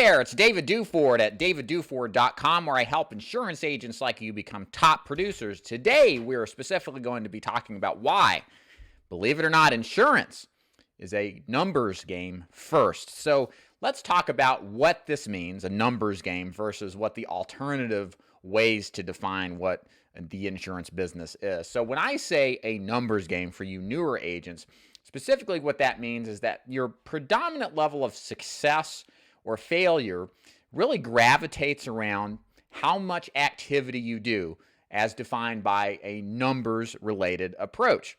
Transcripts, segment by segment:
there, it's David Duford at davidduford.com, where I help insurance agents like you become top producers. Today, we're specifically going to be talking about why, believe it or not, insurance is a numbers game first. So let's talk about what this means, a numbers game, versus what the alternative ways to define what the insurance business is. So when I say a numbers game for you newer agents, specifically what that means is that your predominant level of success or failure really gravitates around how much activity you do as defined by a numbers-related approach.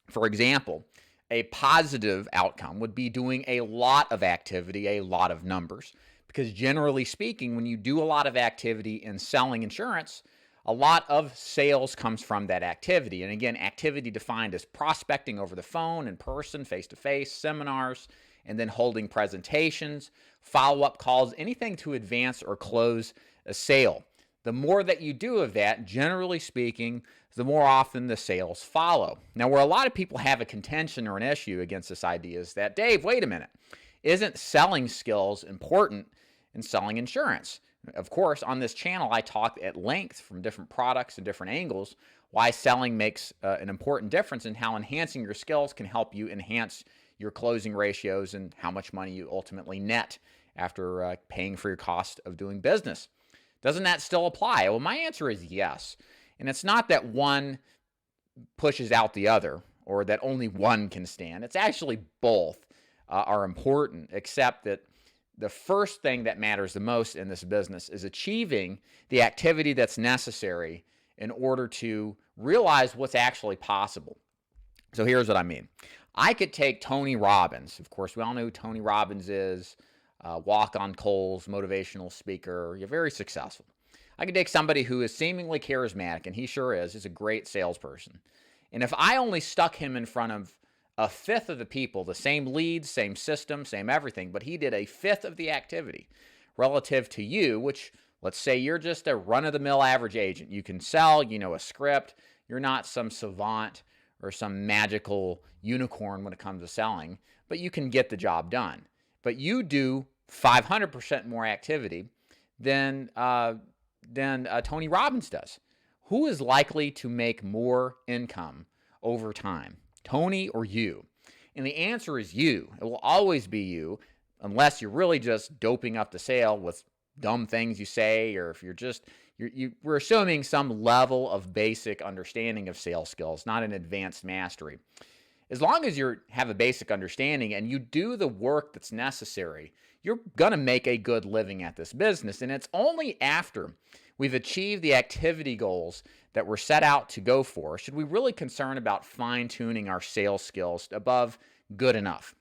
For example, a positive outcome would be doing a lot of activity, a lot of numbers, because generally speaking, when you do a lot of activity in selling insurance, a lot of sales comes from that activity. And again, activity defined as prospecting over the phone, in person, face-to-face, seminars, and then holding presentations, follow-up calls, anything to advance or close a sale. The more that you do of that, generally speaking, the more often the sales follow. Now, where a lot of people have a contention or an issue against this idea is that, Dave, wait a minute, isn't selling skills important in selling insurance? Of course, on this channel, I talk at length from different products and different angles why selling makes an important difference and how enhancing your skills can help you enhance your closing ratios and how much money you ultimately net after paying for your cost of doing business. Doesn't that still apply? Well, my answer is yes. And it's not that one pushes out the other or that only one can stand. It's actually both are important, except that the first thing that matters the most in this business is achieving the activity that's necessary in order to realize what's actually possible. So here's what I mean. I could take Tony Robbins. Of course, we all know who Tony Robbins is. Walk on coals, motivational speaker. You're very successful. I could take somebody who is seemingly charismatic, and he sure is. He's a great salesperson. And if I only stuck him in front of a fifth of the people, the same leads, same system, same everything, but he did a fifth of the activity relative to you, which let's say you're just a run-of-the-mill average agent. You can sell, you know a script. You're not some savant or some magical unicorn when it comes to selling, but you can get the job done. But you do 500% more activity than Tony Robbins does. Who is likely to make more income over time, Tony or you? And the answer is you. It will always be you, unless you're really just doping up the sale with dumb things you say, or if we're assuming some level of basic understanding of sales skills, not an advanced mastery. As long as you have a basic understanding and you do the work that's necessary, you're going to make a good living at this business. And it's only after we've achieved the activity goals that we're set out to go for should we really concern about fine-tuning our sales skills above good enough.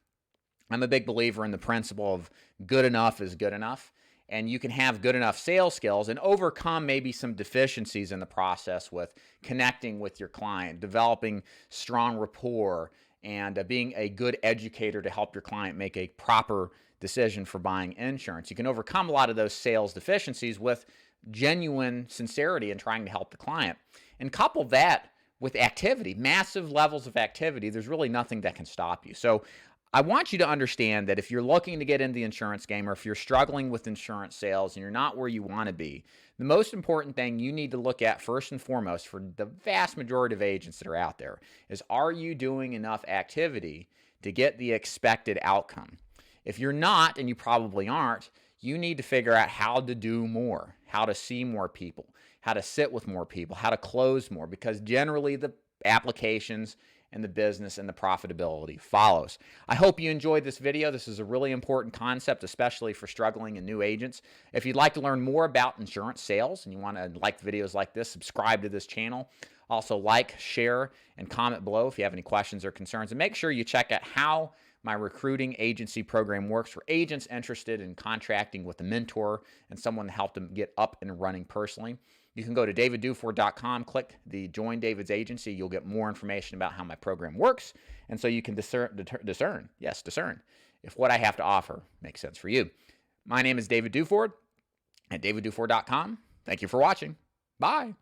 I'm a big believer in the principle of good enough is good enough. And you can have good enough sales skills and overcome maybe some deficiencies in the process with connecting with your client, developing strong rapport, and being a good educator to help your client make a proper decision for buying insurance. You can overcome a lot of those sales deficiencies with genuine sincerity in trying to help the client. And couple that with activity, massive levels of activity, there's really nothing that can stop you. So I want you to understand that if you're looking to get into the insurance game, or if you're struggling with insurance sales and you're not where you want to be, the most important thing you need to look at first and foremost for the vast majority of agents that are out there is, are you doing enough activity to get the expected outcome? If you're not, and you probably aren't, you need to figure out how to do more, how to see more people, how to sit with more people, how to close more, because generally the applications and the business and the profitability follows. I hope you enjoyed this video. This is a really important concept, especially for struggling and new agents. If you'd like to learn more about insurance sales and you want to like videos like this, subscribe to this channel. Also like, share, and comment below if you have any questions or concerns. And make sure you check out how my recruiting agency program works for agents interested in contracting with a mentor and someone to help them get up and running personally. You can go to davidduford.com, click the Join David's Agency. You'll get more information about how my program works. And so you can discern if what I have to offer makes sense for you. My name is David Duford at davidduford.com. Thank you for watching. Bye.